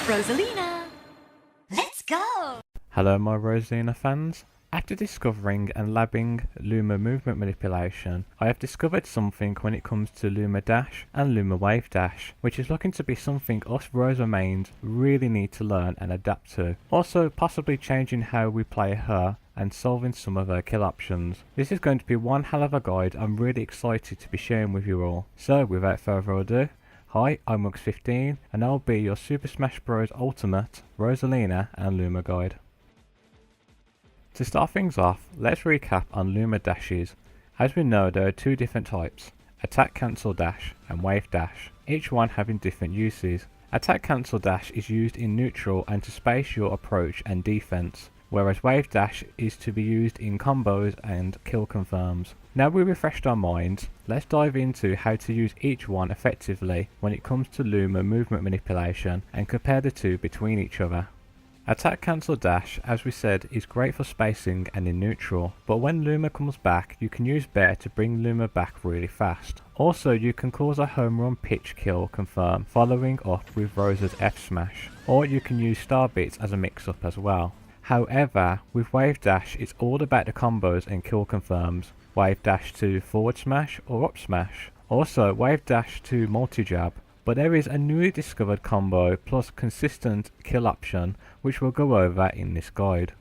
Rosalina, let's go! Hello my Rosalina fans. After discovering and labbing Luma Movement manipulation, I have discovered something when it comes to Luma Dash and Luma Wave Dash, which is looking to be something us Rosa mains really need to learn and adapt to. Also possibly changing how we play her and solving some of her kill options. This is going to be one hell of a guide I'm really excited to be sharing with you all. So without further ado, hi, I'm Mux15 and I'll be your Super Smash Bros. Ultimate, Rosalina and Luma guide. To start things off, let's recap on Luma dashes. As we know, there are two different types, Attack Cancel Dash and Wave Dash, each one having different uses. Attack Cancel Dash is used in neutral and to space your approach and defense, whereas Wave Dash is to be used in combos and kill confirms. Now we refreshed our minds, let's dive into how to use each one effectively when it comes to Luma movement manipulation and compare the two between each other. Attack Cancel Dash, as we said, is great for spacing and in neutral, but when Luma comes back you can use Bear to bring Luma back really fast. Also you can cause a home run pitch kill confirm following up with Rosa's F smash, or you can use Star Bits as a mix up as well. However, with Wave Dash it's all about the combos and kill confirms, Wave Dash to forward smash or up smash. Also Wave Dash to multi jab. But there is a newly discovered combo plus consistent kill option which we'll go over in this guide.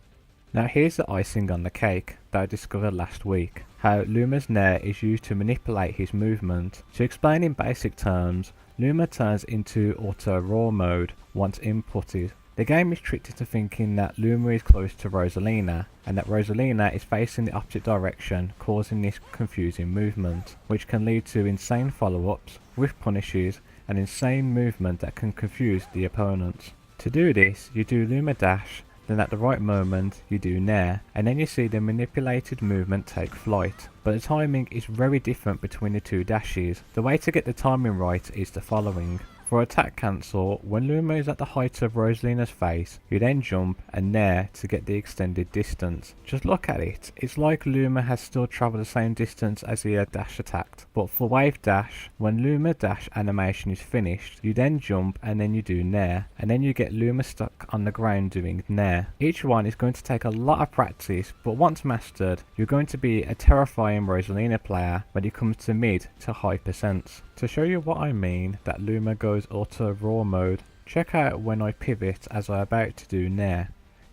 Now here's the icing on the cake that I discovered last week, how Luma's Nair is used to manipulate his movement. To explain in basic terms, Luma turns into auto raw mode once inputted. The game is tricked into thinking that Luma is close to Rosalina and that Rosalina is facing the opposite direction, causing this confusing movement, which can lead to insane follow-ups, whiff punishes and insane movement that can confuse the opponents. To do this, you do Luma Dash, then at the right moment you do Nair, and then you see the manipulated movement take flight. But the timing is very different between the two dashes. The way to get the timing right is the following. For attack cancel, when Luma is at the height of Rosalina's face, you then jump and Nair to get the extended distance. Just look at it, it's like Luma has still travelled the same distance as he had dash attacked. But for Wave Dash, when Luma Dash animation is finished, you then jump and then you do Nair, and then you get Luma stuck on the ground doing Nair. Each one is going to take a lot of practice, but once mastered, you're going to be a terrifying Rosalina player when it comes to mid to high percents. To show you what I mean that Luma goes auto raw mode, check out when I pivot as I'm about to do Nair.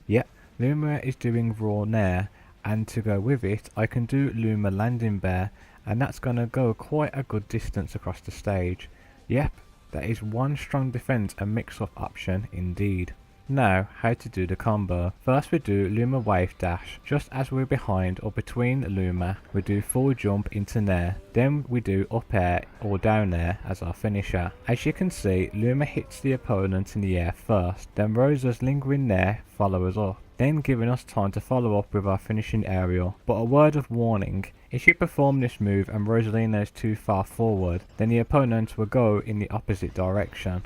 Yep, Luma is doing raw Nair, and to go with it I can do Luma landing bear, and that's gonna go quite a good distance across the stage. Yep, that is one strong defense and mix up option indeed. Now, how to do the combo. First we do Luma Wave Dash. Just as we're behind or between Luma, we do full jump into Nair. Then we do up air or down air as our finisher. As you can see, Luma hits the opponent in the air first, then Rosa's lingering Nair follows up, then giving us time to follow up with our finishing aerial. But a word of warning, if you perform this move and Rosalina is too far forward, then the opponent will go in the opposite direction.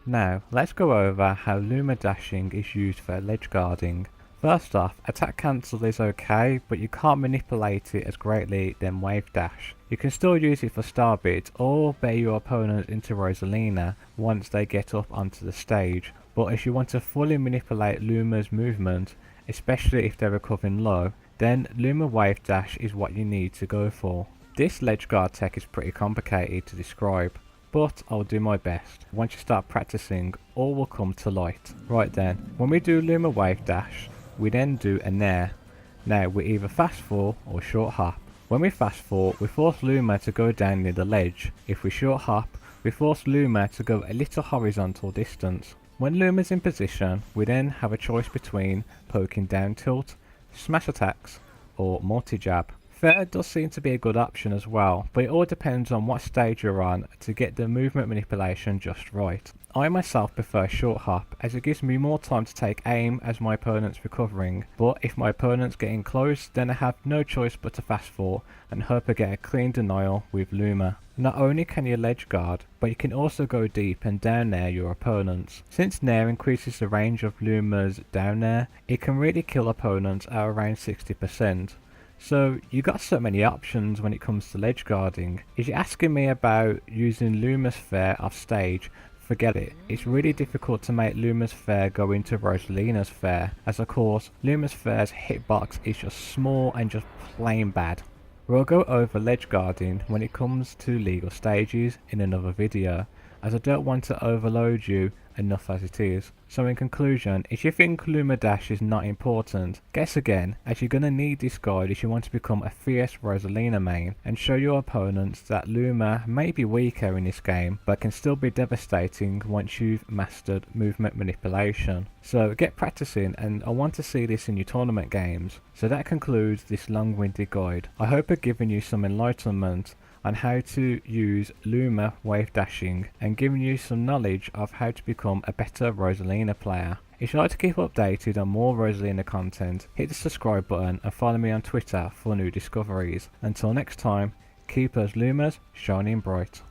Now, let's go over how Luma dashing is used for ledge guarding. First off, attack cancel is okay, but you can't manipulate it as greatly than Wave Dash. You can still use it for Star Bit or bear your opponent into Rosalina once they get up onto the stage, but if you want to fully manipulate Luma's movement, especially if they're recovering low, then Luma Wave Dash is what you need to go for. This ledge guard tech is pretty complicated to describe, but I'll do my best. Once you start practicing, all will come to light. Right then, when we do Luma Wave Dash, we then do a Nair. Now we either fast fall or short hop. When we fast fall, we force Luma to go down near the ledge. If we short hop, we force Luma to go a little horizontal distance. When Luma's in position, we then have a choice between poking down tilt, smash attacks, or multi-jab. Fair does seem to be a good option as well, but it all depends on what stage you're on to get the movement manipulation just right. I myself prefer short hop as it gives me more time to take aim as my opponent's recovering, but if my opponent's getting close then I have no choice but to fast fall and hope I get a clean denial with Luma. Not only can you ledge guard, but you can also go deep and down air your opponents. Since Nair increases the range of Luma's down air, it can really kill opponents at around 60%. So you got so many options when it comes to ledge guarding. If you're asking me about using Luma's Fair off stage, forget it. It's really difficult to make Luma's fair go into Rosalina's fair, as of course Luma's fair's hitbox is just small and just plain bad. We'll go over ledge guarding when it comes to legal stages in another video, as I don't want to overload you enough as it is. So in conclusion, if you think Luma Dash is not important, guess again, as you're going to need this guide if you want to become a fierce Rosalina main and show your opponents that Luma may be weaker in this game but can still be devastating once you've mastered movement manipulation. So get practicing, and I want to see this in your tournament games. So that concludes this long-winded guide. I hope I've given you some enlightenment on how to use Luma Wave dashing and giving you some knowledge of how to become a better Rosalina player. If you'd like to keep updated on more Rosalina content, hit the subscribe button and follow me on Twitter for new discoveries. Until next time, keep those Lumas shining bright.